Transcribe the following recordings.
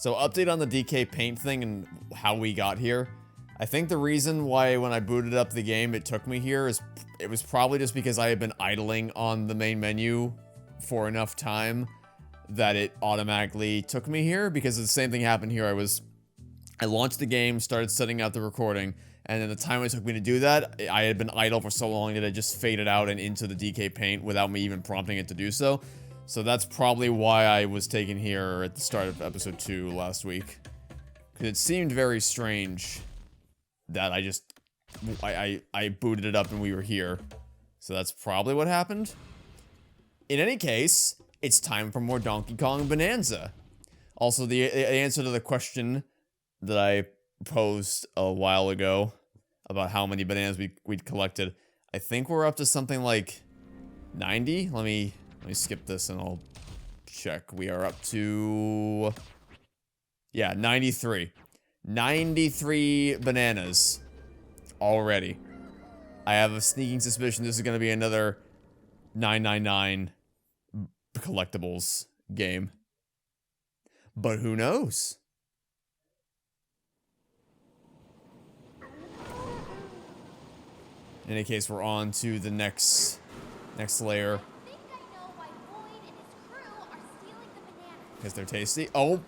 So update on the DK paint thing and how we got here. I think the reason why when I booted up the game it took me here is it was probably just because I had been idling on the main menu for enough time that it automatically took me here, because the same thing happened here. I launched the game, started setting out the recording, and then the time it took me to do that, I had been idle for so long that it just faded out and into the DK paint without me even prompting it to do so. So that's probably why I was taken here at the start of episode 2 last week. Because it seemed very strange that I booted it up and we were here. So that's probably what happened. In any case, it's time for more Donkey Kong Bananza. Also, the answer to the question that I posed a while ago about how many bananas we'd collected, I think we're up to something like 90. Let me skip this and I'll check. We are up to, yeah, 93. 93 bananas already. I have a sneaking suspicion this is going to be another 999 collectibles game. But who knows? In any case, we're on to the next layer. Because they're tasty. Oh!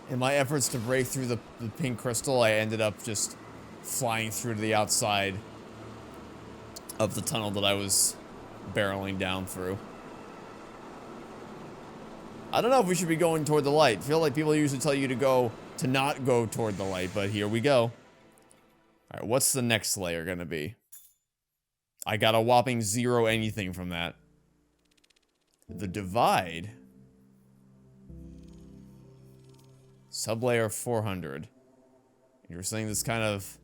In my efforts to break through the pink crystal, I ended up just flying through to the outside of the tunnel that I was barreling down through. I don't know if we should be going toward the light. I feel like people usually tell you to not go toward the light, but here we go. Alright, what's the next layer gonna be? I got a whopping 0 anything from that. The divide. Sublayer 400. You're saying this kind of...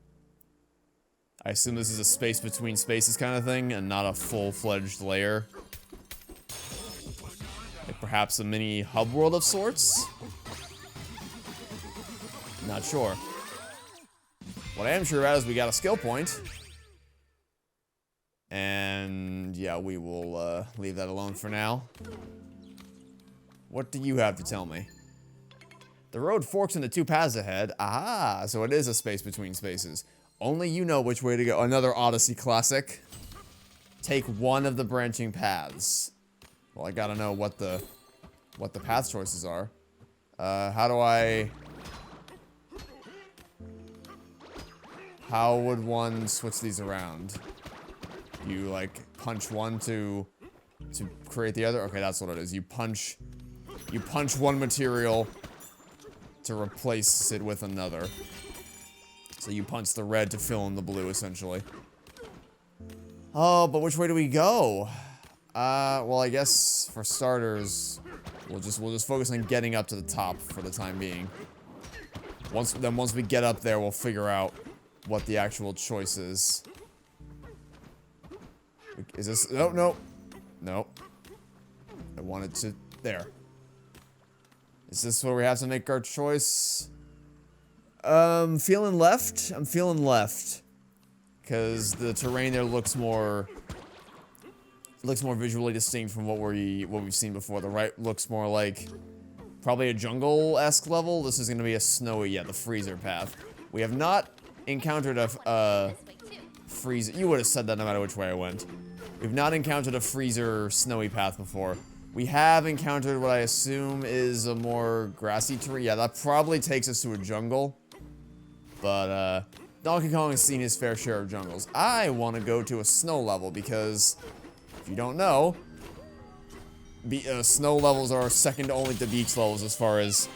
I assume this is a space between spaces kind of thing, and not a full-fledged layer. Like perhaps a mini hub world of sorts? Not sure. What I am sure about is we got a skill point. And yeah, we will leave that alone for now. What do you have to tell me? The road forks into 2 paths ahead. Aha, so it is a space between spaces. Only you know which way to go. Another Odyssey classic. Take one of the branching paths. Well, I gotta know what the path choices are. How would one switch these around? You like punch one to create the other? Okay, that's what it is. You punch one material to replace it with another. So you punch the red to fill in the blue, essentially. Oh, but which way do we go? Well, I guess for starters, we'll just focus on getting up to the top for the time being. Once we get up there, we'll figure out what the actual choice is. Is this? No. I wanted to. There. Is this where we have to make our choice? Feeling left? I'm feeling left. Because the terrain there looks more visually distinct from what we've seen before. The right looks more like probably a jungle-esque level. This is going to be a snowy, yeah, the freezer path. We have not encountered a freezer. You would have said that no matter which way I went. We've not encountered a freezer snowy path before. We have encountered what I assume is a more grassy terrain. Yeah, that probably takes us to a jungle. But, Donkey Kong has seen his fair share of jungles. I want to go to a snow level because, if you don't know, snow levels are second only to beach levels as far as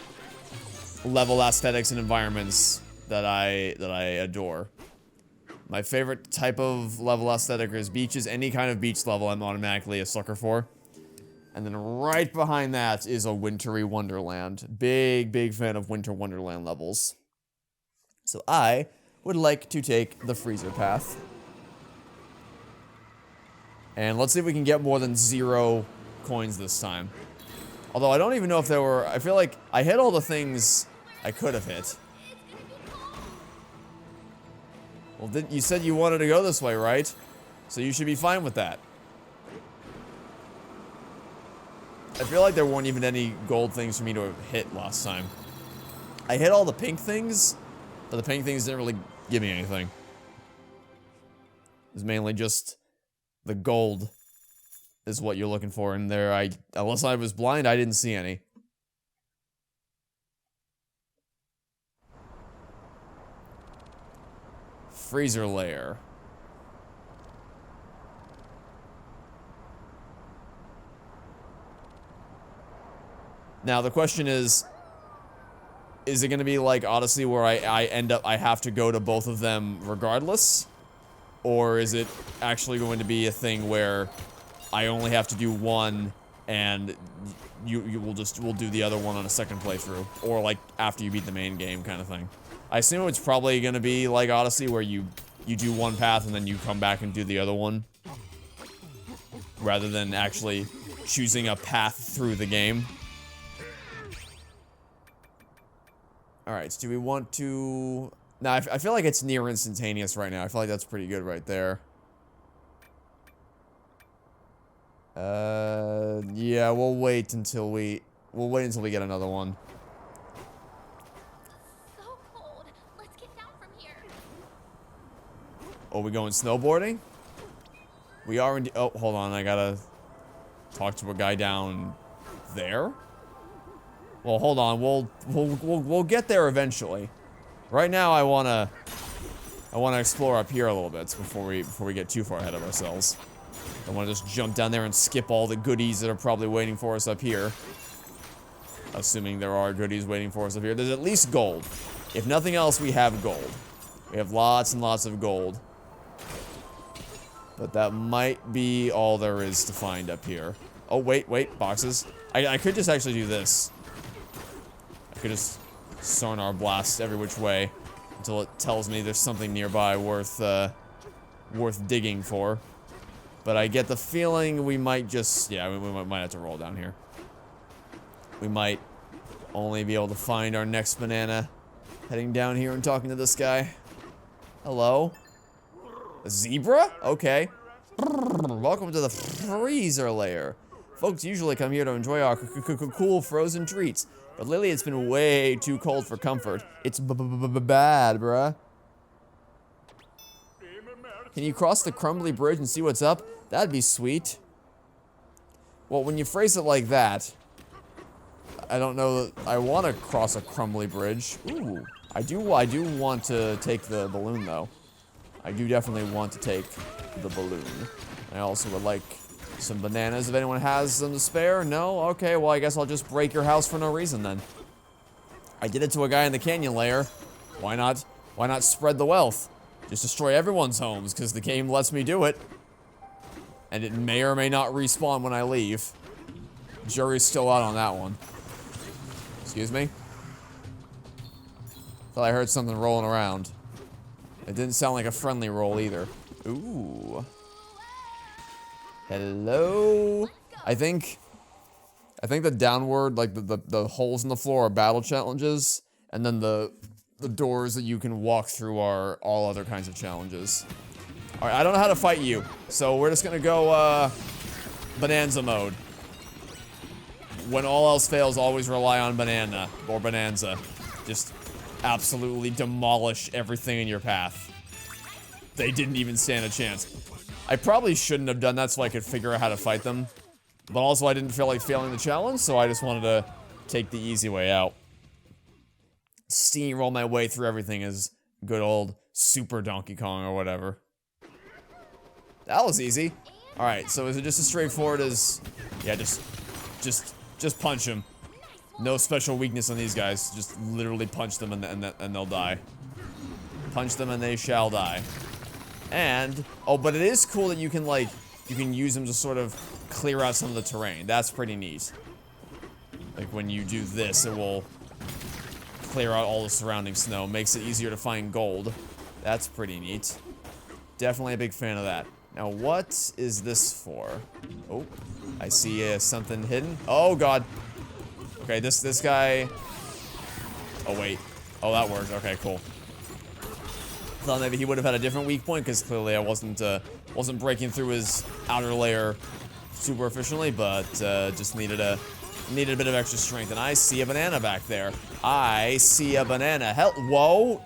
level aesthetics and environments that I adore. My favorite type of level aesthetic is beaches. Any kind of beach level I'm automatically a sucker for. And then right behind that is a wintry wonderland. Big fan of winter wonderland levels. So I would like to take the freezer path. And let's see if we can get more than 0 coins this time. Although I don't even know if there were... I feel like I hit all the things I could have hit. Well, you said you wanted to go this way, right? So you should be fine with that. I feel like there weren't even any gold things for me to have hit last time. I hit all the pink things, but the pink things didn't really give me anything. It was mainly just the gold is what you're looking for in there. Unless I was blind, I didn't see any. Freezer layer. Now the question is it going to be like Odyssey where I have to go to both of them regardless? Or is it actually going to be a thing where I only have to do one and we'll do the other one on a second playthrough? Or like after you beat the main game kind of thing? I assume it's probably going to be like Odyssey where you do one path and then you come back and do the other one. Rather than actually choosing a path through the game. Alright, so do we want to... Now, I feel like it's near instantaneous right now. I feel like that's pretty good right there. Yeah, we'll wait until we get another one. So cold. Let's get down from here. Oh, we going snowboarding? We are in... Oh, hold on. I gotta talk to a guy down there. Well, hold on. We'll get there eventually. Right now, I wanna explore up here a little bit before we get too far ahead of ourselves. I wanna just jump down there and skip all the goodies that are probably waiting for us up here. Assuming there are goodies waiting for us up here. There's at least gold. If nothing else, we have gold. We have lots and lots of gold. But that might be all there is to find up here. Oh, wait, boxes. I could just actually do this. I could just sonar blast every which way until it tells me there's something nearby worth digging for. But I get the feeling we might just... Yeah, we might have to roll down here. We might only be able to find our next banana heading down here and talking to this guy. Hello? A zebra? Okay. Welcome to the freezer layer. Folks usually come here to enjoy our cool frozen treats. But lately it's been way too cold for comfort. It's bad, bruh. Can you cross the crumbly bridge and see what's up? That'd be sweet. Well, when you phrase it like that, I don't know that I want to cross a crumbly bridge. Ooh, I do want to take the balloon though. I do definitely want to take the balloon. I also would like some bananas if anyone has them to spare. No? Okay, well I guess I'll just break your house for no reason then. I did it to a guy in the canyon layer. Why not? Why not spread the wealth? Just destroy everyone's homes, because the game lets me do it. And it may or may not respawn when I leave. Jury's still out on that one. Excuse me? Thought I heard something rolling around. It didn't sound like a friendly roll either. Ooh. Hello? I think the downward, like the holes in the floor are battle challenges, and then the doors that you can walk through are all other kinds of challenges. Alright, I don't know how to fight you, so we're just gonna go, Bonanza mode. When all else fails, always rely on Banana, or Bonanza. Just absolutely demolish everything in your path. They didn't even stand a chance. I probably shouldn't have done that so I could figure out how to fight them. But also I didn't feel like failing the challenge, so I just wanted to take the easy way out. Steamroll my way through everything as good old Super Donkey Kong or whatever. That was easy. Alright, so is it just as straightforward as... Yeah, just punch him. No special weakness on these guys. Just literally punch them and they'll die. Punch them and they shall die. And... Oh, but it is cool that you can, like... You can use them to sort of clear out some of the terrain. That's pretty neat. Like, when you do this, it will clear out all the surrounding snow. Makes it easier to find gold. That's pretty neat. Definitely a big fan of that. Now, what is this for? Oh, I see something hidden. Oh, God. Okay, this guy... Oh, wait. Oh, that worked. Okay, cool. Thought maybe he would have had a different weak point, because clearly I wasn't breaking through his outer layer super efficiently, but just needed a bit of extra strength. And I see a banana back there. I see a banana. Whoa.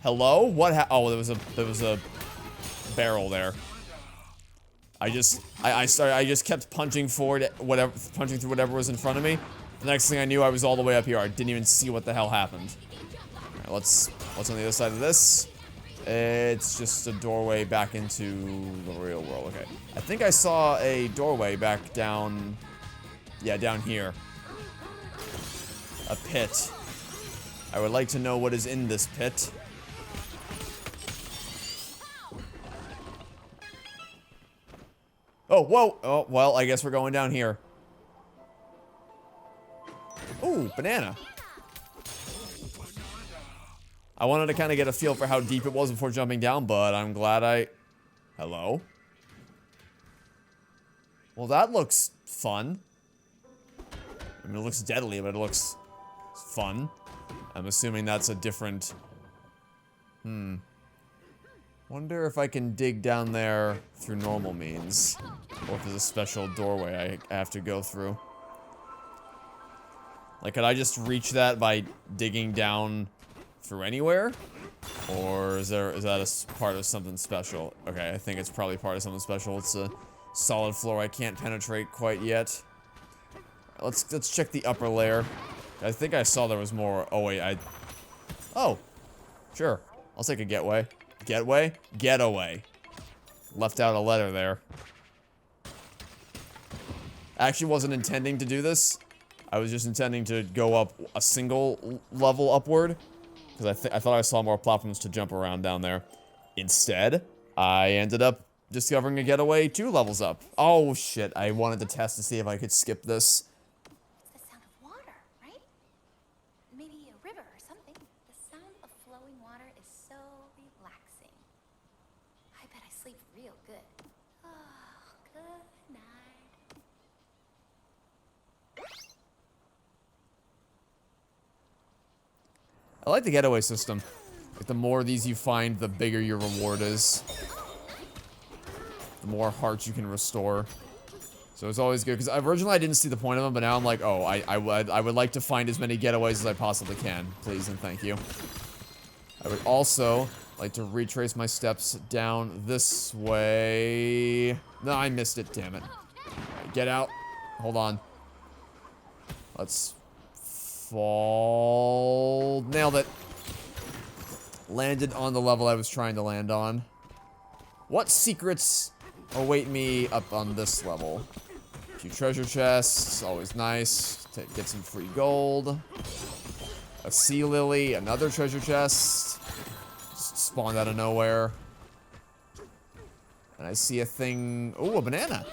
Hello? What oh, there was a barrel there. I just kept punching forward, punching through whatever was in front of me. The next thing I knew, I was all the way up here. I didn't even see what the hell happened. All right, what's on the other side of this? It's just a doorway back into the real world. Okay. I think I saw a doorway back down... Yeah, down here. A pit. I would like to know what is in this pit. Oh, whoa! Oh, well, I guess we're going down here. Ooh, banana. I wanted to kind of get a feel for how deep it was before jumping down, but I'm glad I... Hello? Well, that looks fun. I mean, it looks deadly, but it looks fun. I'm assuming that's a different... Wonder if I can dig down there through normal means. Or if there's a special doorway I have to go through. Like, could I just reach that by digging down through anywhere? Or is that a part of something special? Okay, I think it's probably part of something special. It's a solid floor I can't penetrate quite yet. Let's check the upper layer. I think I saw there was more. Oh wait, oh, sure. I'll take a getaway. Getaway. Left out a letter there. I actually wasn't intending to do this. I was just intending to go up a single level upward. Because I thought I saw more platforms to jump around down there. Instead, I ended up discovering a getaway 2 levels up. Oh shit, I wanted to test to see if I could skip this. It's the sound of water, right? Maybe a river or something. The sound of flowing water is so relaxing. I bet I sleep real good. Oh, good night. I like the getaway system. Like, the more of these you find, the bigger your reward is. The more hearts you can restore. So it's always good, because originally I didn't see the point of them, but now I'm like, oh, I would like to find as many getaways as I possibly can. Please and thank you. I would also like to retrace my steps down this way. No, I missed it, damn it. Right, get out. Hold on. Let's fall. Nailed it. Landed on the level I was trying to land on. What secrets await me up on this level? A few treasure chests, always nice. Get some free gold. A sea lily, another treasure chest. Just spawned out of nowhere. And I see a thing. Oh, a banana.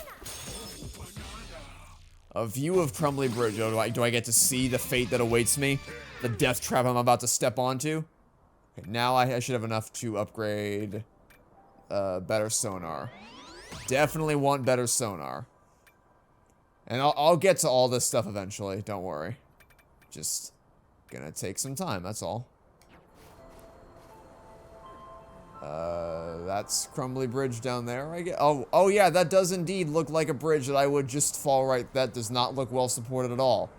A view of Crumbly Bridge. Oh, do I get to see the fate that awaits me? The death trap I'm about to step onto? Okay, now I should have enough to upgrade better sonar. Definitely want better sonar. And I'll get to all this stuff eventually, don't worry. Just gonna take some time, that's all. That's Crumbly Bridge down there, I guess. Oh yeah, that does indeed look like a bridge that I would just fall right. That does not look well supported at all.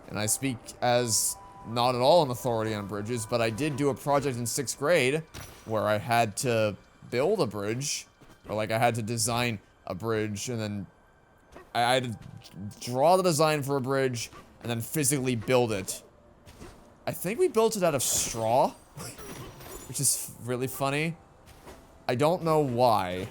And I speak as not at all an authority on bridges, but I did do a project in 6th grade where I had to build a bridge, or like I had to design a bridge, and then I had to draw the design for a bridge, and then physically build it. I think we built it out of straw, which is really funny. I don't know why,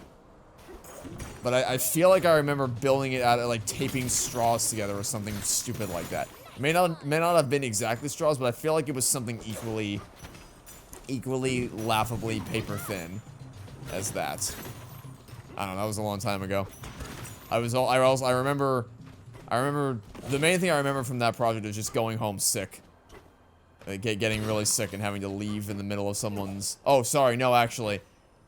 but I feel like I remember building it out of like taping straws together or something stupid like that. May not have been exactly straws, but I feel like it was something equally laughably paper thin as that. I don't know, that was a long time ago. I remember the main thing I remember from that project is just going home sick. Getting really sick and having to leave in the middle of someone's... Oh, sorry, no, actually.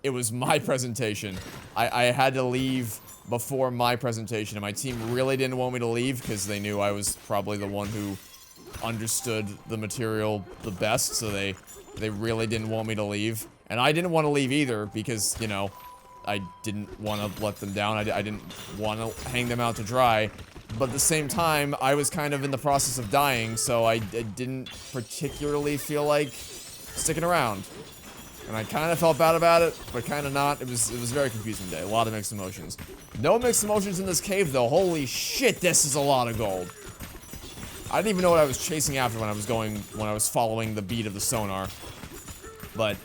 it was my presentation. I had to leave before my presentation, and my team really didn't want me to leave because they knew I was probably the one who understood the material the best, so they really didn't want me to leave. And I didn't want to leave either because, you know, I didn't want to let them down. I didn't want to hang them out to dry. But at the same time, I was kind of in the process of dying, so I didn't particularly feel like sticking around. And I kind of felt bad about it, but kind of not. It was a very confusing day. A lot of mixed emotions. No mixed emotions in this cave, though. Holy shit, this is a lot of gold. I didn't even know what I was chasing after when I was following the beat of the sonar. But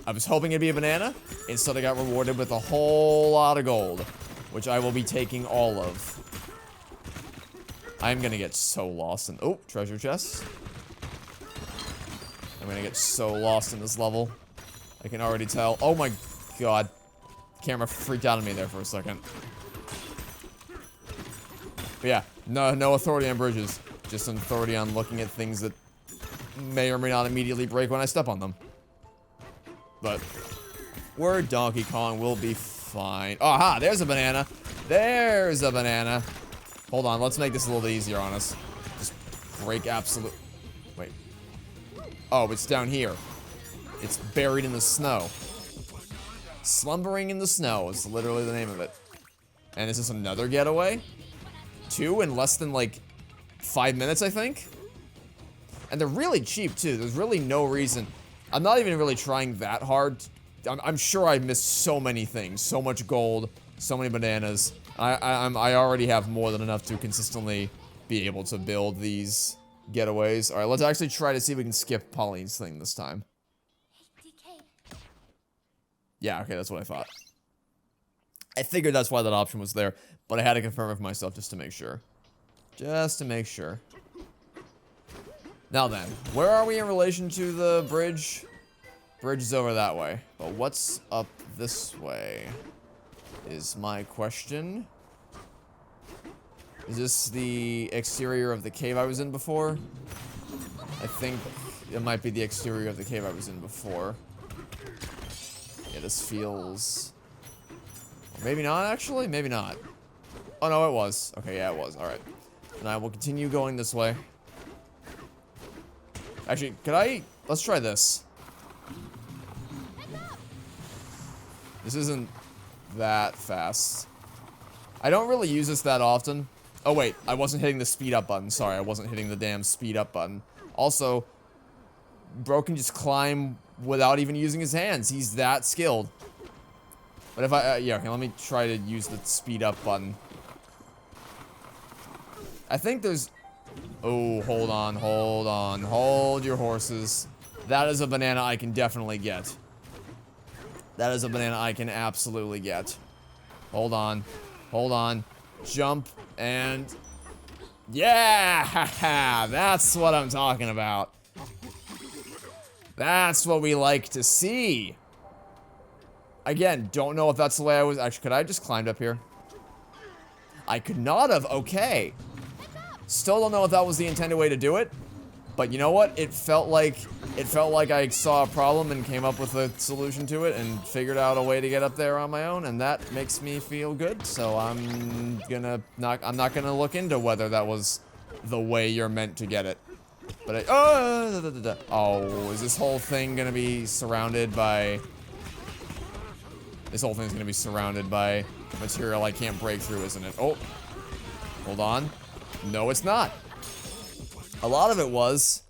I was hoping it'd be a banana. Instead, I got rewarded with a whole lot of gold, which I will be taking all of. I'm gonna get so lost in— oh, treasure chest. I'm gonna get so lost in this level. I can already tell. Oh my god. The camera freaked out on me there for a second. But yeah, no authority on bridges. Just an authority on looking at things that may or may not immediately break when I step on them. But we're Donkey Kong, we'll be fine. Oh, aha, there's a banana. There's a banana. Hold on, let's make this a little easier on us. Just break absolute— wait. Oh, it's down here. It's buried in the snow. Slumbering in the snow is literally the name of it. And is this another getaway? 2 in less than, like, 5 minutes, I think? And they're really cheap, too. There's really no reason. I'm not even really trying that hard. I'm sure I missed so many things. So much gold. So many bananas. I already have more than enough to consistently be able to build these getaways. Alright, let's actually try to see if we can skip Pauline's thing this time. Hey, DK. Yeah, okay, that's what I thought. I figured that's why that option was there, but I had to confirm it for myself just to make sure. Just to make sure. Now then, where are we in relation to the bridge? Bridge is over that way. But what's up this way is my question. Is this the exterior of the cave I was in before? I think it might be the exterior of the cave I was in before. Yeah, this feels— maybe not, actually? Maybe not. Oh, no, it was. Okay, yeah, it was. Alright. And I will continue going this way. Actually, could I— let's try this. This isn't that fast. I don't really use this that often. Oh, wait. I wasn't hitting the speed up button. Sorry, I wasn't hitting the damn speed up button. Also, Bro can just climb without even using his hands. He's that skilled. But if I— yeah, okay, let me try to use the speed up button. I think there's— oh, hold on, hold on. Hold your horses. That is a banana I can definitely get. That is a banana I can absolutely get. Hold on. Hold on. Jump and— yeah! That's what I'm talking about. That's what we like to see. Again, don't know if that's the way I was— actually, could I have just climbed up here? I could not have. Okay. Still don't know if that was the intended way to do it. But you know what? It felt like I saw a problem and came up with a solution to it and figured out a way to get up there on my own, and that makes me feel good. So I'm not gonna look into whether that was the way you're meant to get it. But oh, is this whole thing gonna be surrounded by— this whole thing's gonna be surrounded by material I can't break through, isn't it? Oh, hold on. No, it's not. A lot of it was.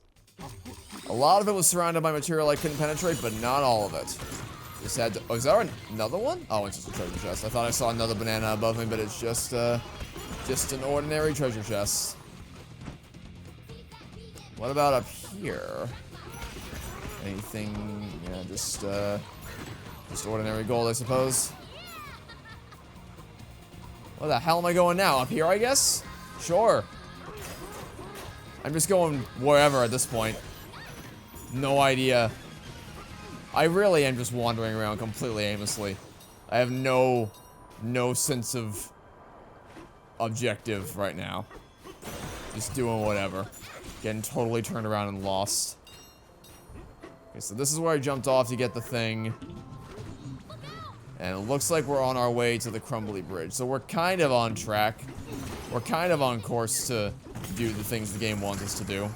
A lot of it was surrounded by material I couldn't penetrate, but not all of it. Just had to— oh, is there another one? Oh, it's just a treasure chest. I thought I saw another banana above me, but it's just an ordinary treasure chest. What about up here? Anything? Yeah, just ordinary gold, I suppose. Where the hell am I going now? Up here, I guess? Sure. I'm just going wherever at this point. No idea. I really am just wandering around completely aimlessly. I have no sense of objective right now. Just doing whatever. Getting totally turned around and lost. Okay, so this is where I jumped off to get the thing. And it looks like we're on our way to the crumbly bridge. So we're kind of on track. We're kind of on course to do the things the game wants us to do.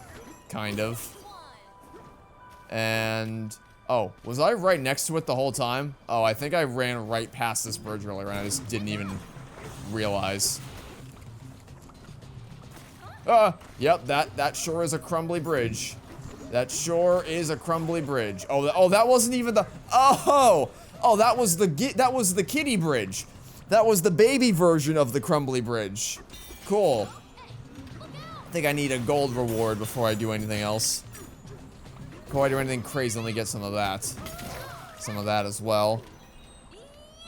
Kind of. And... oh, was I right next to it the whole time? Oh, I think I ran right past this bridge earlier and I just didn't even realize. Yep, that sure is a crumbly bridge. That sure is a crumbly bridge. Oh, that wasn't even the... oh! Oh, that was the kiddie bridge. That was the baby version of the crumbly bridge. Cool. I think I need a gold reward before I do anything else. Before I do anything crazy, let me get some of that. Some of that as well.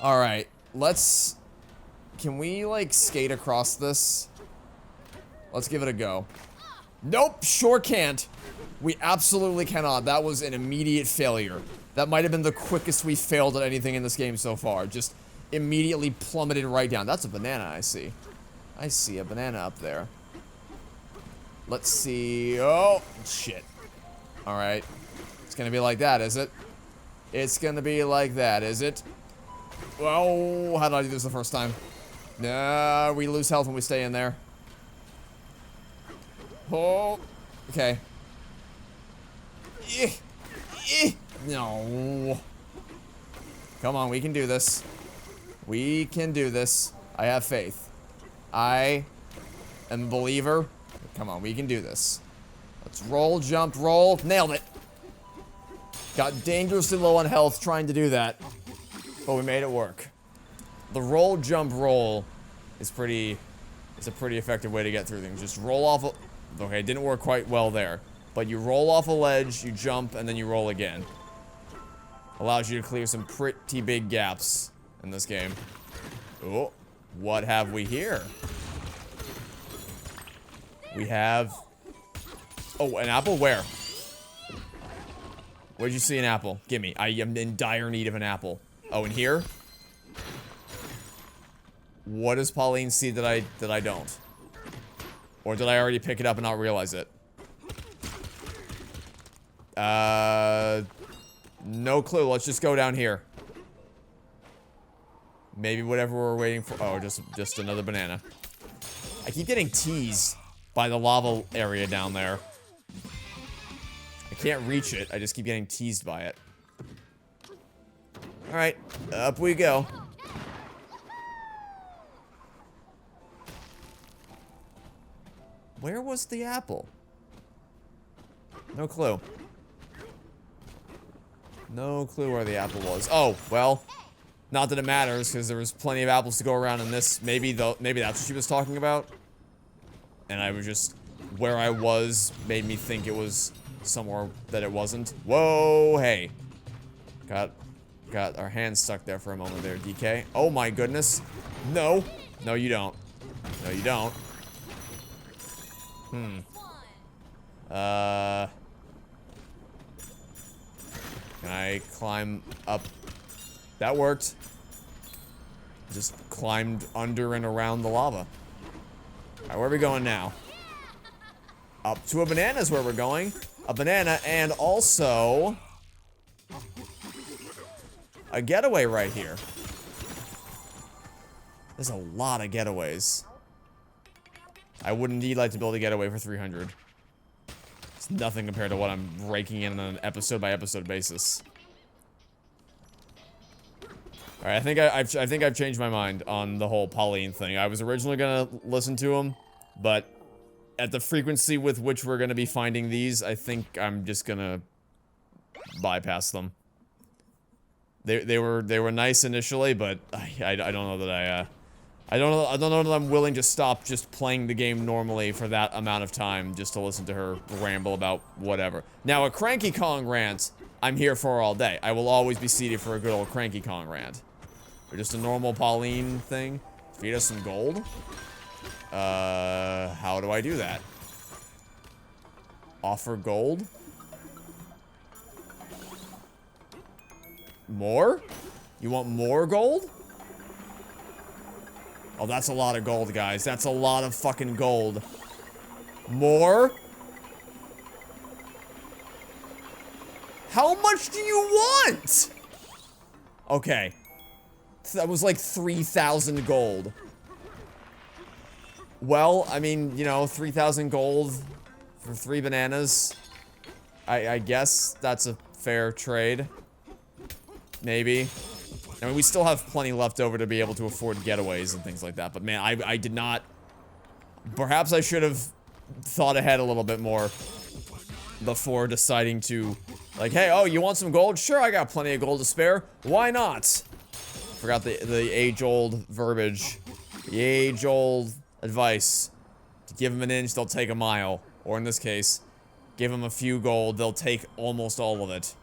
Alright, let's... can we, like, skate across this? Let's give it a go. Nope, sure can't. We absolutely cannot. That was an immediate failure. That might have been the quickest we failed at anything in this game so far. Just immediately plummeted right down. That's a banana, I see. I see a banana up there. Let's see. Oh, shit. Alright. It's gonna be like that, is it? It's gonna be like that, is it? Well, how did I do this the first time? Nah, we lose health when we stay in there. Oh, okay. No. Come on, we can do this. We can do this. I have faith. I am a believer. Come on, we can do this. Let's roll, jump, roll. Nailed it. Got dangerously low on health trying to do that. But we made it work. The roll, jump, roll is pretty... it's a pretty effective way to get through things. Just roll off a... okay, it didn't work quite well there. But you roll off a ledge, you jump, and then you roll again. Allows you to clear some pretty big gaps in this game. Oh, what have we here? We have... oh, an apple? Where? Where'd you see an apple? Gimme. I am in dire need of an apple. Oh, in here? What does Pauline see that I don't? Or did I already pick it up and not realize it? No clue. Let's just go down here. Maybe whatever we're waiting for. Oh, just another banana. I keep getting teased by the lava area down there. I can't reach it. I just keep getting teased by it. Alright, up we go. Where was the apple? No clue. No clue where the apple was. Oh, well. Not that it matters, because there was plenty of apples to go around in this. Maybe that's what she was talking about. And I was just... where I was made me think it was somewhere that it wasn't. Whoa, hey. Got our hands stuck there for a moment there, DK. Oh my goodness. No. No, you don't. No, you don't. Can I climb up? That worked. Just climbed under and around the lava. Alright, where are we going now? Up to a banana is where we're going. A banana and also... a getaway right here. There's a lot of getaways. I would indeed like to build a getaway for 300. It's nothing compared to what I'm raking in on an episode-by-episode basis. Alright, I think I've changed my mind on the whole Pauline thing. I was originally gonna listen to him, but at the frequency with which we're gonna be finding these, I think I'm just gonna bypass them. They were nice initially, but I don't know that I don't know that I'm willing to stop just playing the game normally for that amount of time just to listen to her ramble about whatever. Now, a Cranky Kong rant, I'm here for all day. I will always be seated for a good old Cranky Kong rant. Or just a normal Pauline thing. Feed us some gold? How do I do that? Offer gold? More? You want more gold? Oh, that's a lot of gold, guys. That's a lot of fucking gold. More? How much do you want? Okay. That was like 3,000 gold. Well, I mean, you know, 3,000 gold for 3 bananas. I guess that's a fair trade. Maybe. I mean, we still have plenty left over to be able to afford getaways and things like that. But man, I did not... Perhaps I should have thought ahead a little bit more before deciding to... Like, hey, oh, you want some gold? Sure, I got plenty of gold to spare. Why not? Forgot the age-old verbiage. The age-old advice. To give them an inch, they'll take a mile. Or in this case, give them a few gold, they'll take almost all of it.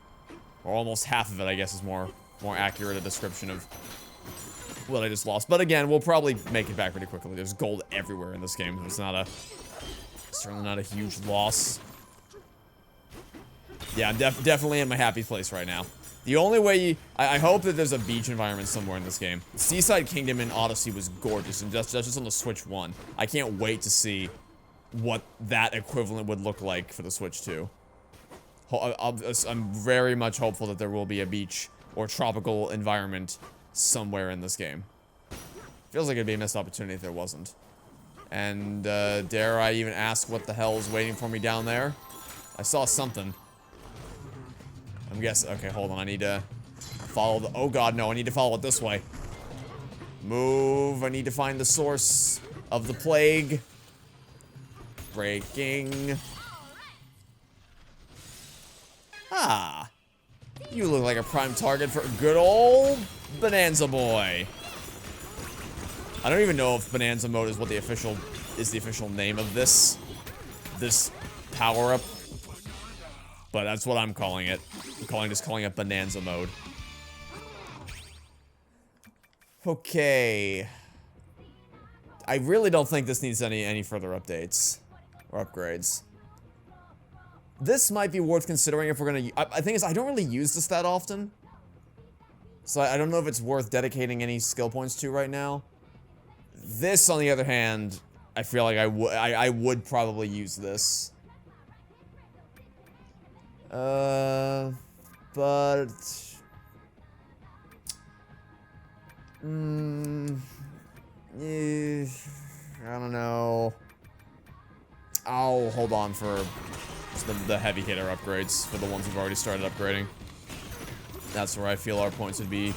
Or almost half of it, I guess, is more accurate a description of what I just lost. But again, we'll probably make it back pretty quickly. There's gold everywhere in this game. It's certainly not a huge loss. Yeah, I'm definitely in my happy place right now. The only way I hope that there's a beach environment somewhere in this game. Seaside Kingdom in Odyssey was gorgeous, and that's just on the Switch 1. I can't wait to see what that equivalent would look like for the Switch 2. I'm very much hopeful that there will be a beach or tropical environment somewhere in this game. Feels like it'd be a missed opportunity if there wasn't. And, dare I even ask what the hell is waiting for me down there? I saw something. I'm guessing. Okay, hold on. I need to follow the... Oh god, no. I need to follow it this way. Move. I need to find the source of the plague. Breaking. Ah. You look like a prime target for good old Bonanza boy. I don't even know if Bonanza mode is what the official name of this power-up. But that's what I'm calling it. I'm just calling it Bonanza mode. Okay. I really don't think this needs any further updates or upgrades. This might be worth considering if we're gonna... I think I don't really use this that often. So I don't know if it's worth dedicating any skill points to right now. This, on the other hand, I feel like I would probably use this. But... I don't know. I'll hold on for the heavy hitter upgrades for the ones we've already started upgrading. That's where I feel our points would be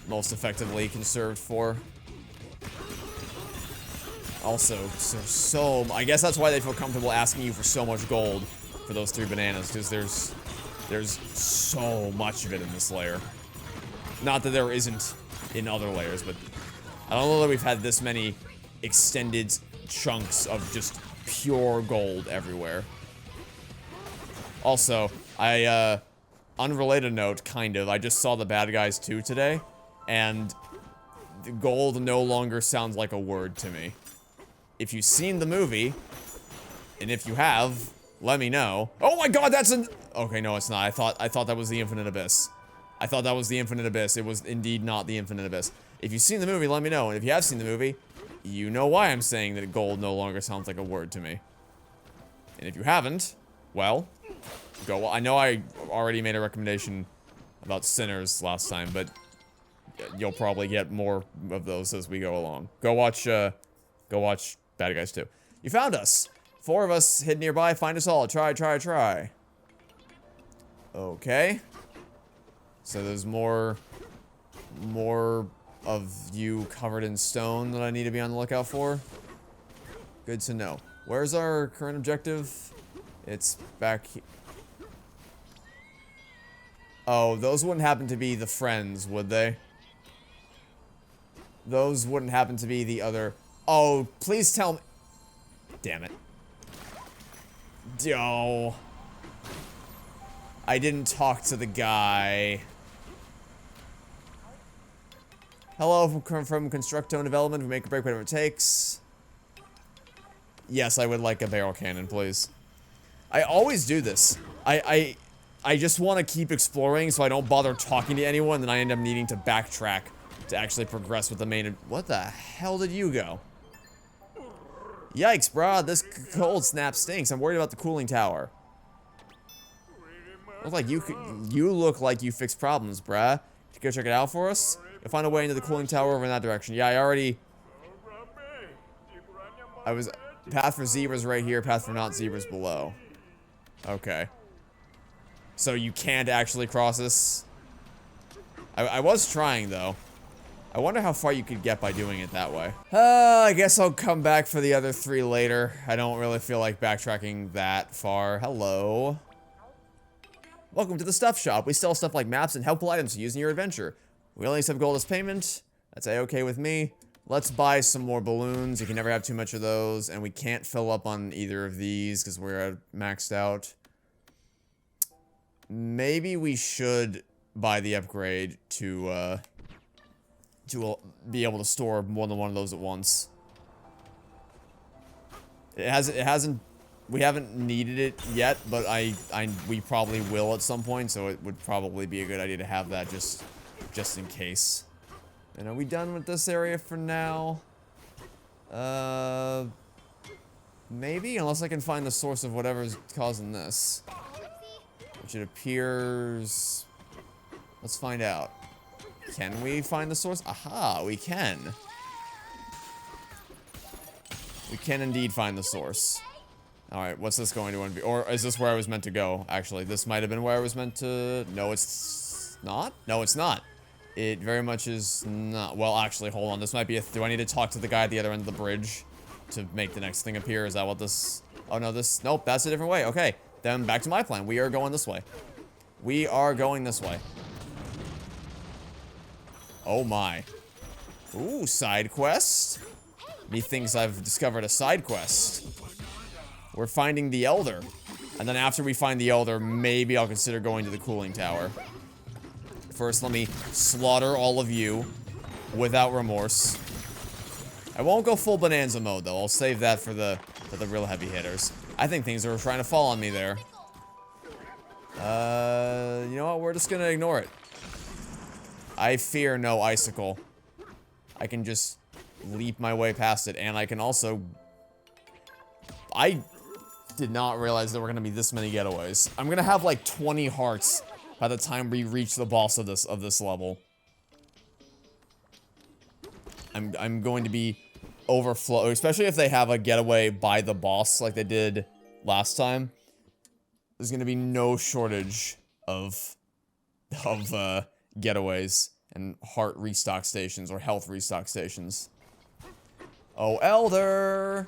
most effectively conserved for. Also, I guess that's why they feel comfortable asking you for so much gold for those 3 bananas, because there's so much of it in this layer. Not that there isn't in other layers, but I don't know that we've had this many extended chunks of just pure gold everywhere. Also, unrelated note, kind of, I just saw The Bad Guys 2 today, and gold no longer sounds like a word to me. If you've seen the movie, and if you have, let me know. Oh my god, that's an... Okay, no, it's not. I thought that was the Infinite Abyss. I thought that was the Infinite Abyss. It was indeed not the Infinite Abyss. If you've seen the movie, let me know. And if you have seen the movie, you know why I'm saying that gold no longer sounds like a word to me. And if you haven't, well, go... I know I already made a recommendation about Sinners last time, but you'll probably get more of those as we go along. Go watch Bad Guys 2. You found us. 4 of us hid nearby. Find us all. Try. Okay. So there's more of you covered in stone that I need to be on the lookout for. Good to know. Where's our current objective? It's back here. Oh, those wouldn't happen to be the friends, would they? Those wouldn't happen to be the other... Oh, please tell me... Damn it. Oh. I didn't talk to the guy. Hello from Constructone Development. We make or break whatever it takes. Yes, I would like a barrel cannon, please. I always do this. I just want to keep exploring so I don't bother talking to anyone, then I end up needing to backtrack to actually progress with the main... What the hell did you go? Yikes, brah, this cold snap stinks. I'm worried about the cooling tower. Look like you look like you fix problems, brah. Go check it out for us? You'll find a way into the cooling tower over in that direction. Yeah, I was... Path for zebras right here, path for not zebras below. Okay. So you can't actually cross this? I was trying, though. I wonder how far you could get by doing it that way. I guess I'll come back for the other 3 later. I don't really feel like backtracking that far. Hello. Welcome to the stuff shop. We sell stuff like maps and helpful items to use in your adventure. We only accept gold as payment. That's A-okay with me. Let's buy some more balloons. You can never have too much of those. And we can't fill up on either of these because we're maxed out. Maybe we should buy the upgrade to be able to store more than one of those at once. It hasn't, we haven't needed it yet, but we probably will at some point, so it would probably be a good idea to have that just in case. And are we done with this area for now? Maybe, unless I can find the source of whatever's causing this. Which it appears... Let's find out. Can we find the source? Aha, we can. We can indeed find the source. Alright, what's this going to be? Or is this where I was meant to go? Actually, this might have been where I was meant to... No, it's not? No, it's not. It very much is not. Well, actually, hold on. This might be a... Do I need to talk to the guy at the other end of the bridge to make the next thing appear? Is that what this... Oh, no, this... Nope, that's a different way. Okay, then back to my plan. We are going this way. We are going this way. Oh my. Ooh, side quest. Methinks I've discovered a side quest. We're finding the Elder. And then after we find the Elder, maybe I'll consider going to the cooling tower. First, let me slaughter all of you without remorse. I won't go full Bananza mode, though. I'll save that for the real heavy hitters. I think things are trying to fall on me there. You know what? We're just gonna ignore it. I fear no icicle. I can just leap my way past it, and I can also... I did not realize there were gonna be this many getaways. I'm gonna have like 20 hearts by the time we reach the boss of this level. I'm going to be overflow, especially if they have a getaway by the boss like they did last time. There's gonna be no shortage of getaways and heart restock stations or health restock stations. Oh, Elder!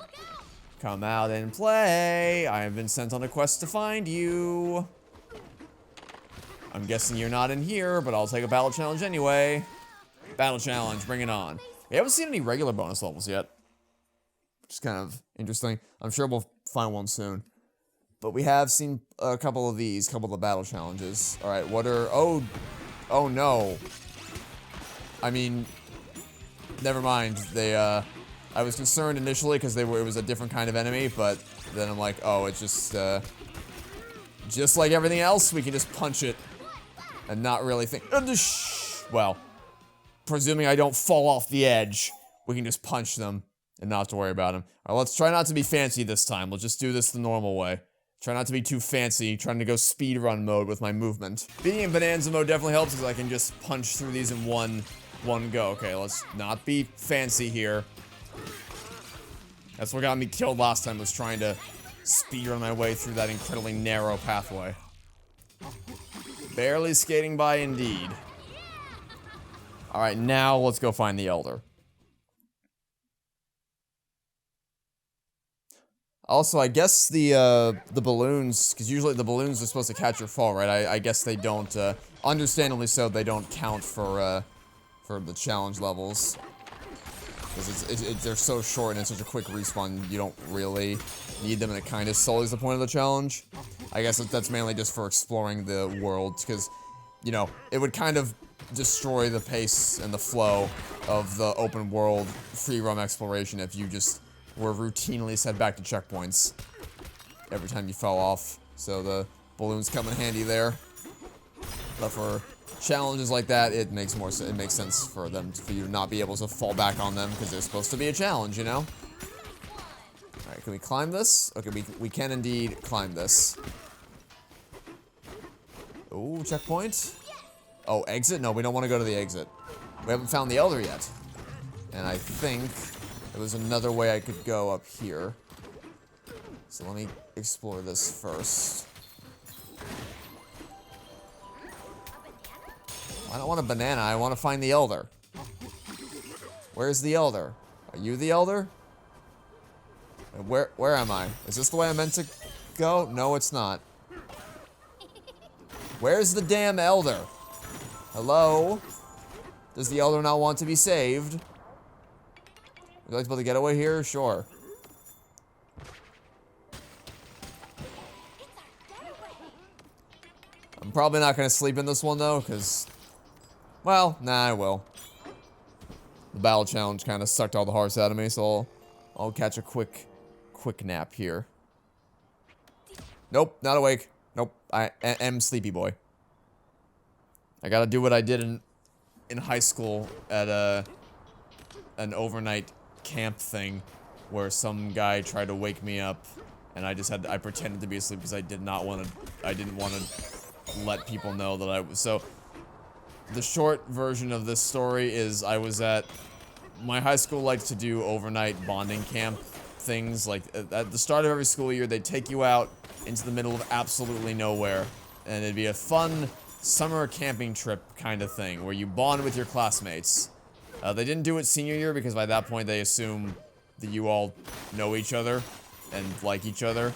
Come out and play. I have been sent on a quest to find you. I'm guessing you're not in here, but I'll take a battle challenge anyway. Battle challenge, bring it on. We haven't seen any regular bonus levels yet. Which is kind of interesting. I'm sure we'll find one soon. But we have seen a couple of these, couple of the battle challenges. Alright, what are... Oh no. I mean... Never mind. They, I was concerned initially because it was a different kind of enemy, but then I'm like, oh, it's just like everything else, we can just punch it and not really think... Well, presuming I don't fall off the edge, we can just punch them and not have to worry about them. Alright, let's try not to be fancy this time. Let's just do this the normal way. Try not to be too fancy, trying to go speedrun mode with my movement. Being in Bananza mode definitely helps because I can just punch through these in one go. Okay, let's not be fancy here. That's what got me killed last time, was trying to speedrun my way through that incredibly narrow pathway. Barely skating by indeed. Alright, now let's go find the Elder. Also, I guess the balloons, because usually the balloons are supposed to catch your fall, right? I guess they don't, understandably so, they don't count for the challenge levels. Because they're so short and it's such a quick respawn, you don't really need them, and it kind of sullies the point of the challenge. I guess that's mainly just for exploring the world, because, you know, it would kind of destroy the pace and the flow of the open world free roam exploration if you just were routinely set back to checkpoints every time you fell off. So the balloons come in handy there. But for challenges like that, it makes sense for you to not be able to fall back on them because they're supposed to be a challenge, you know? Alright, can we climb this? Okay, we can indeed climb this. Ooh, checkpoint. Oh, exit? No, we don't want to go to the exit. We haven't found the Elder yet. And I think there was another way I could go up here. So let me explore this first. I don't want a banana, I want to find the Elder. Where's the Elder? Are you the Elder? Where am I? Is this the way I meant to go? No, it's not. Where's the damn Elder? Hello? Does the Elder not want to be saved? Would you like to be able to get away here? Sure. I'm probably not going to sleep in this one, though, because... Well, nah, I will. The battle challenge kind of sucked all the hearts out of me, so I'll catch a quick nap here. Nope, not awake. Nope, I am sleepy boy. I gotta do what I did in high school at an overnight camp thing where some guy tried to wake me up and I pretended to be asleep because I didn't want to let people know that I was. So the short version of this story is my high school likes to do overnight bonding camp things. Like at the start of every school year, they'd take you out into the middle of absolutely nowhere, and it'd be a fun summer camping trip kind of thing where you bond with your classmates. They didn't do it senior year because by that point they assume that you all know each other and like each other.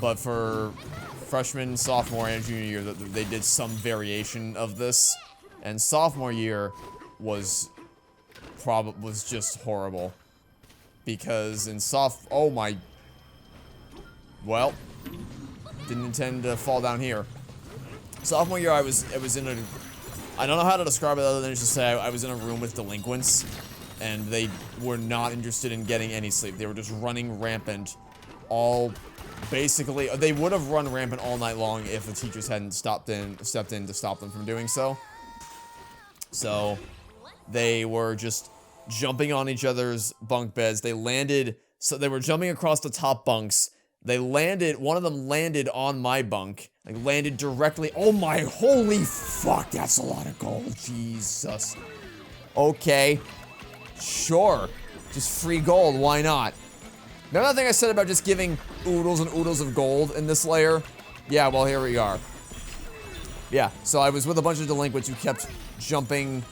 But for freshman, sophomore, and junior year, they did some variation of this. And sophomore year was just horrible. Because in oh my... Well, didn't intend to fall down here. Sophomore year, I was in a... I don't know how to describe it other than just say I was in a room with delinquents. And they were not interested in getting any sleep. They were just running rampant all... Basically, they would have run rampant all night long if the teachers hadn't stepped in to stop them from doing so. So, they were just jumping on each other's bunk beds. They landed... So, they were jumping across the top bunks. One of them landed on my bunk. Like, landed directly... Oh my... Holy fuck, that's a lot of gold. Jesus. Okay. Sure. Just free gold, why not? Remember that thing I said about just giving oodles and oodles of gold in this layer? Yeah, well, here we are. Yeah, so I was with a bunch of delinquents who kept jumping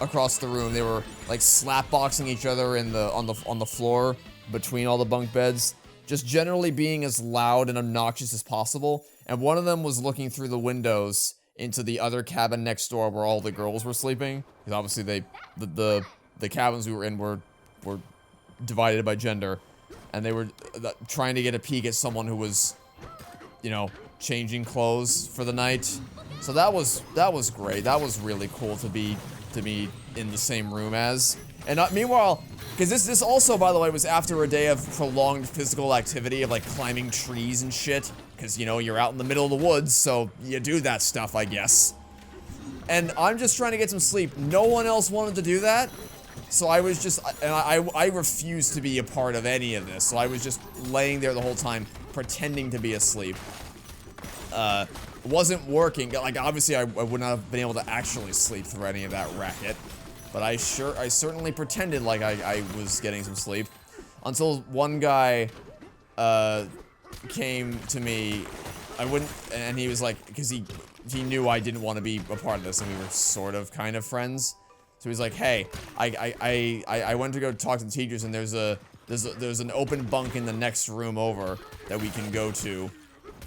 across the room. They were, like, slapboxing each other on the floor between all the bunk beds. Just generally being as loud and obnoxious as possible. And one of them was looking through the windows into the other cabin next door where all the girls were sleeping. Because obviously the cabins we were in were divided by gender. And they were trying to get a peek at someone who was, you know, changing clothes for the night. So that was great. That was really cool to be in the same room as. And meanwhile, because this also, by the way, was after a day of prolonged physical activity of like climbing trees and shit. Because, you know, you're out in the middle of the woods, so you do that stuff, I guess. And I'm just trying to get some sleep. No one else wanted to do that. So I was just, and I refused to be a part of any of this. So I was just laying there the whole time, pretending to be asleep. It wasn't working. Like, obviously I would not have been able to actually sleep through any of that racket. But I certainly pretended like I was getting some sleep. Until one guy, came to me, and he was like, because he knew I didn't want to be a part of this, and we were sort of kind of friends. So he's like, hey, I went to go talk to the teachers, and there's an open bunk in the next room over that we can go to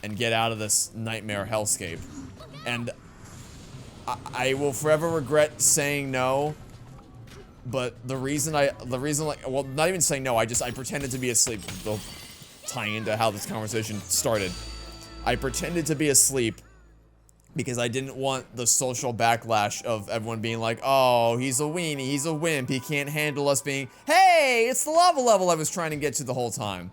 and get out of this nightmare hellscape. And I will forever regret saying no, but the reason well, not even saying no, I pretended to be asleep, tying into how this conversation started. I pretended to be asleep because I didn't want the social backlash of everyone being like, oh, he's a weenie, he's a wimp, he can't handle us being, hey, it's the lava level I was trying to get to the whole time.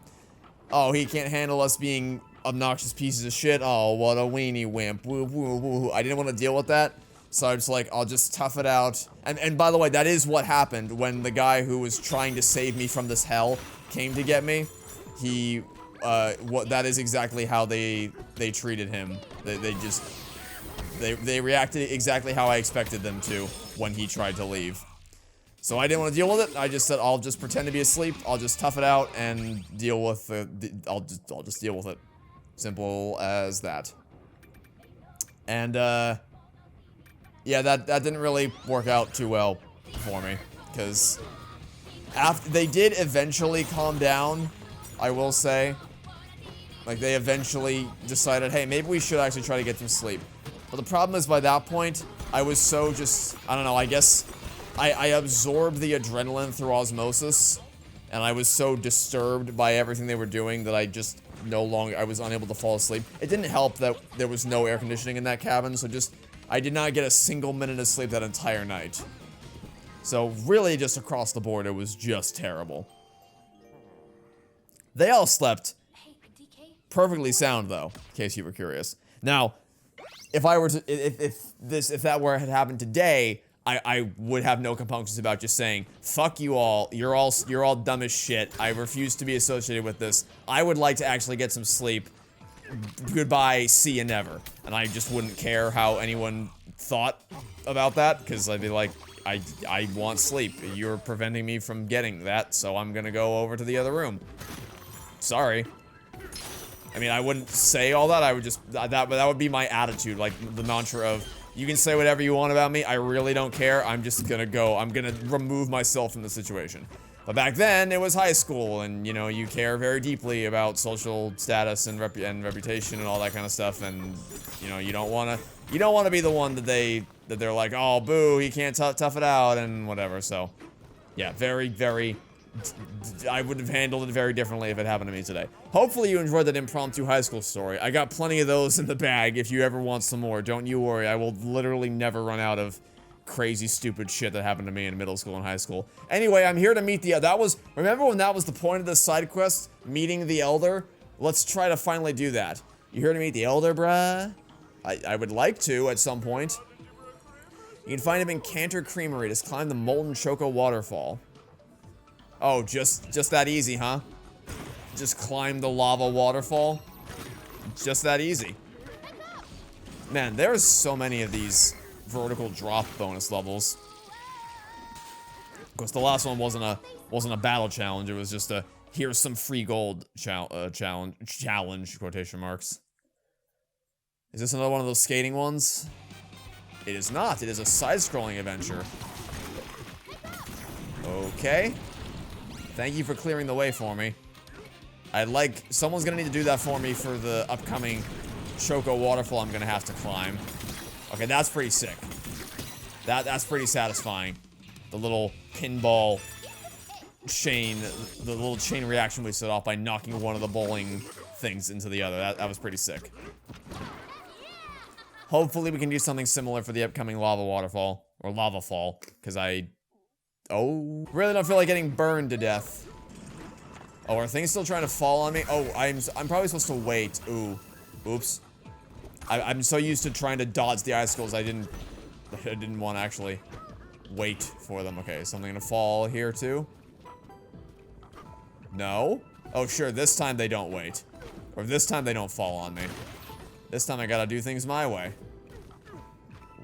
Oh, he can't handle us being obnoxious pieces of shit, oh, what a weenie wimp, woo, woo, woo, woo. I didn't want to deal with that, so I was like, I'll just tough it out. And by the way, that is what happened when the guy who was trying to save me from this hell came to get me. That is exactly how they treated him. They reacted exactly how I expected them to. when he tried to leave. So I didn't want to deal with it. I just said, I'll just pretend to be asleep. I'll just tough it out and deal with I'll just deal with it. Simple as that. And, yeah, that didn't really work out too well for me. Because after they did eventually calm down, I will say. Like, they eventually decided, hey, maybe we should actually try to get some sleep. But the problem is, by that point, I was so just, I don't know, I guess I absorbed the adrenaline through osmosis, and I was so disturbed by everything they were doing that I just I was unable to fall asleep. It didn't help that there was no air conditioning in that cabin, so I did not get a single minute of sleep that entire night. So really, just across the board, it was just terrible. They all slept perfectly sound, though, in case you were curious. Now, if I were to, if that had happened today, I would have no compunctions about just saying, fuck you all, you're all dumb as shit, I refuse to be associated with this, I would like to actually get some sleep, goodbye, see you never. And I just wouldn't care how anyone thought about that, because I'd be like, I want sleep, you're preventing me from getting that, so I'm gonna go over to the other room. Sorry. I mean, I wouldn't say all that, I would just, but that would be my attitude, like, the mantra of, you can say whatever you want about me, I really don't care, I'm just gonna go, I'm gonna remove myself from the situation. But back then, it was high school, and, you know, you care very deeply about social status and reputation and all that kind of stuff, and, you know, you don't wanna be the one that they're like, oh, boo, he can't tough it out, and whatever, so, yeah, I would have handled it very differently if it happened to me today. Hopefully you enjoyed that impromptu high school story. I got plenty of those in the bag if you ever want some more. Don't you worry, I will literally never run out of crazy, stupid shit that happened to me in middle school and high school. Anyway, I'm here to meet remember when that was the point of this side quest? Meeting the Elder? Let's try to finally do that. You here to meet the Elder, bruh? I would like to at some point. You can find him in Cantor Creamery. Just climb the Molten Choco Waterfall. Oh, just that easy, huh? Just climb the lava waterfall? Just that easy. Man, there's so many of these vertical drop bonus levels. Of course, the last one wasn't a battle challenge. It was just a here's some free gold challenge quotation marks. Is this another one of those skating ones? It is not. It is a side-scrolling adventure. Okay. Thank you for clearing the way for me. Someone's gonna need to do that for me for the upcoming Choco Waterfall I'm gonna have to climb. Okay, that's pretty sick. That's pretty satisfying. The little pinball chain, the little chain reaction we set off by knocking one of the bowling things into the other. That was pretty sick. Hopefully we can do something similar for the upcoming lava waterfall, or lava fall, because really don't feel like getting burned to death. Oh, are things still trying to fall on me? Oh, I'm probably supposed to wait. Ooh. Oops. I'm so used to trying to dodge the icicles, I didn't want to actually wait for them. Okay, is something gonna fall here too? No? Oh, sure, this time they don't wait. Or this time they don't fall on me. This time I gotta do things my way.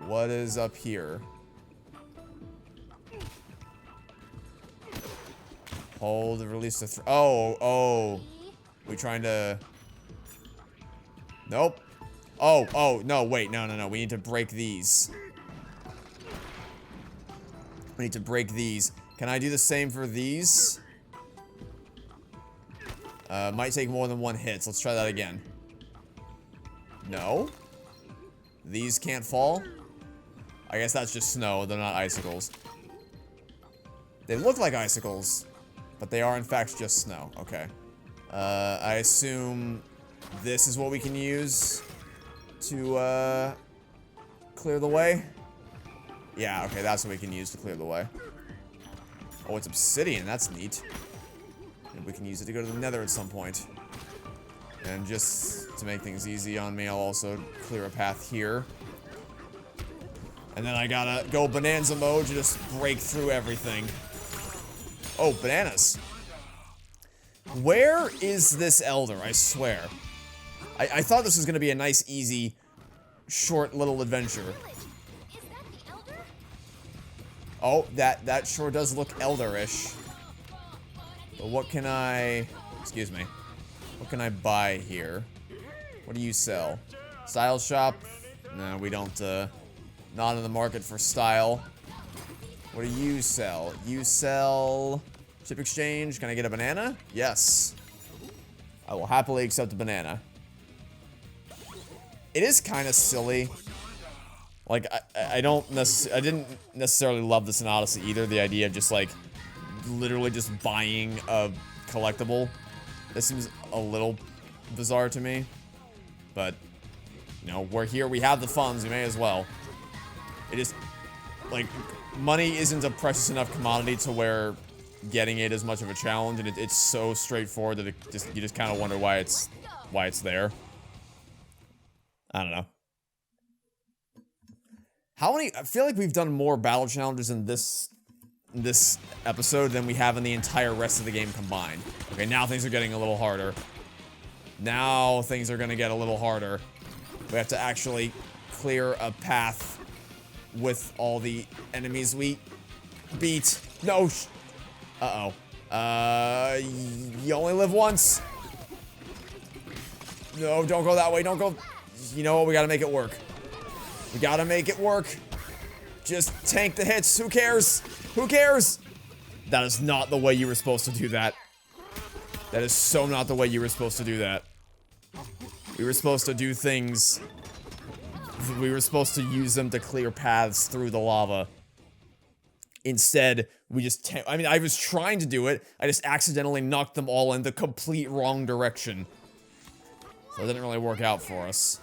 What is up here? Hold, release the oh. We trying to... Nope. Oh, no, wait, no. We need to break these. We need to break these. Can I do the same for these? Might take more than one hit, so let's try that again. No? These can't fall? I guess that's just snow, they're not icicles. They look like icicles, but they are in fact just snow. Okay. I assume this is what we can use to, clear the way? Yeah, okay, that's what we can use to clear the way. Oh, it's obsidian, that's neat. And we can use it to go to the nether at some point. And just to make things easy on me, I'll also clear a path here. And then I gotta go Bonanza mode to just break through everything. Oh, bananas. Where is this elder? I swear. I thought this was gonna be a nice, easy, short little adventure. Is that the elder? Oh, that sure does look elderish. But what can I... Excuse me. What can I buy here? What do you sell? Style shop? No, we don't, not in the market for style. What do you sell? You sell... Chip exchange. Can I get a banana? Yes. I will happily accept a banana. It is kind of silly. Like, I didn't necessarily love this in Odyssey either. The idea of just, like, literally just buying a collectible. This seems a little bizarre to me. But, you know, we're here. We have the funds. We may as well. It is, like, money isn't a precious enough commodity to where getting it is much of a challenge. And it's so straightforward that you just kind of wonder why it's there. I don't know. How many... I feel like we've done more battle challenges in this episode than we have in the entire rest of the game combined. Okay, now things are getting a little harder. Now things are gonna get a little harder. We have to actually clear a path with all the enemies we beat. No! Uh-oh. You only live once. No, don't go that way. Don't go... You know what? We gotta make it work. We gotta make it work. Just tank the hits. Who cares? Who cares? That is not the way you were supposed to do that. That is so not the way you were supposed to do that. We were supposed to do things. We were supposed to use them to clear paths through the lava. Instead, we just... I mean, I was trying to do it. I just accidentally knocked them all in the complete wrong direction. So it didn't really work out for us.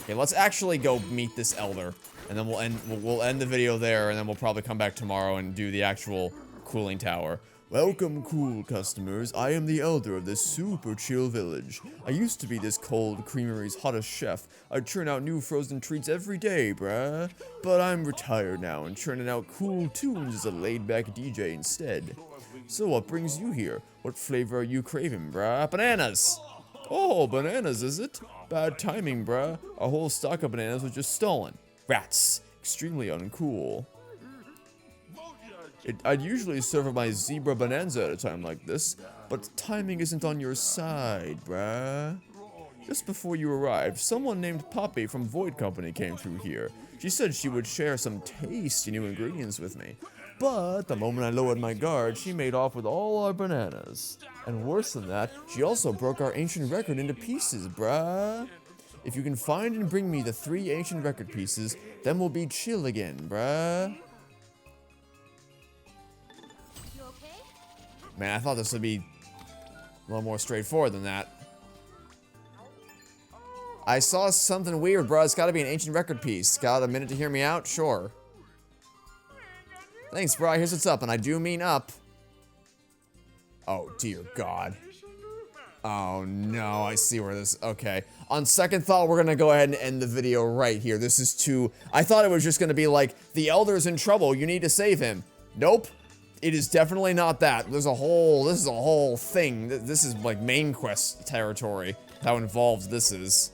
Okay, let's actually go meet this elder. And then we'll end the video there, and then we'll probably come back tomorrow and do the actual cooling tower. Welcome, cool customers. I am the elder of this super chill village. I used to be this cold creamery's hottest chef. I churn out new frozen treats every day, bruh. But I'm retired now and churning out cool tunes as a laid-back DJ instead. So what brings you here? What flavor are you craving, bruh? Bananas! Oh, bananas, is it? Bad timing, bruh. Our whole stock of bananas was just stolen. Rats. Extremely uncool. I'd usually serve up my zebra bonanza at a time like this, but timing isn't on your side, bruh. Just before you arrived, someone named Poppy from Void Company came through here. She said she would share some tasty new ingredients with me. But the moment I lowered my guard, she made off with all our bananas. And worse than that, she also broke our ancient record into pieces, bruh. If you can find and bring me the 3 ancient record pieces, then we'll be chill again, bruh. You okay? Man, I thought this would be a little more straightforward than that. I saw something weird, bruh. It's gotta be an ancient record piece. Got a minute to hear me out? Sure. Thanks, bro. Here's what's up, and I do mean up. Oh, dear God. Oh, no. I see where this... Okay. On second thought, we're gonna go ahead and end the video right here. This is too... I thought it was just gonna be like, the Elder's in trouble. You need to save him. Nope. It is definitely not that. There's a whole... This is a whole thing. This is, like, main quest territory. How involved this is.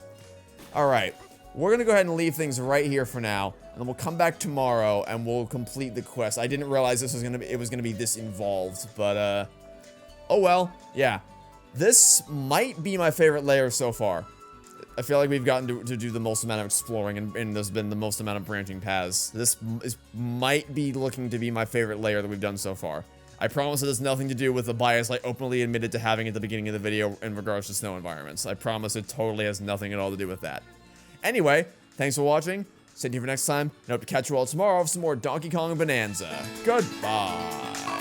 Alright. We're gonna go ahead and leave things right here for now. And then we'll come back tomorrow and we'll complete the quest. I didn't realize this was gonna be this involved, but oh well, yeah. This might be my favorite layer so far. I feel like we've gotten to do the most amount of exploring and there's been the most amount of branching paths. This might be looking to be my favorite layer that we've done so far. I promise it has nothing to do with the bias I openly admitted to having at the beginning of the video in regards to snow environments. I promise it totally has nothing at all to do with that. Anyway, thanks for watching. Stay tuned for next time, and hope to catch you all tomorrow for some more Donkey Kong Bananza. Goodbye.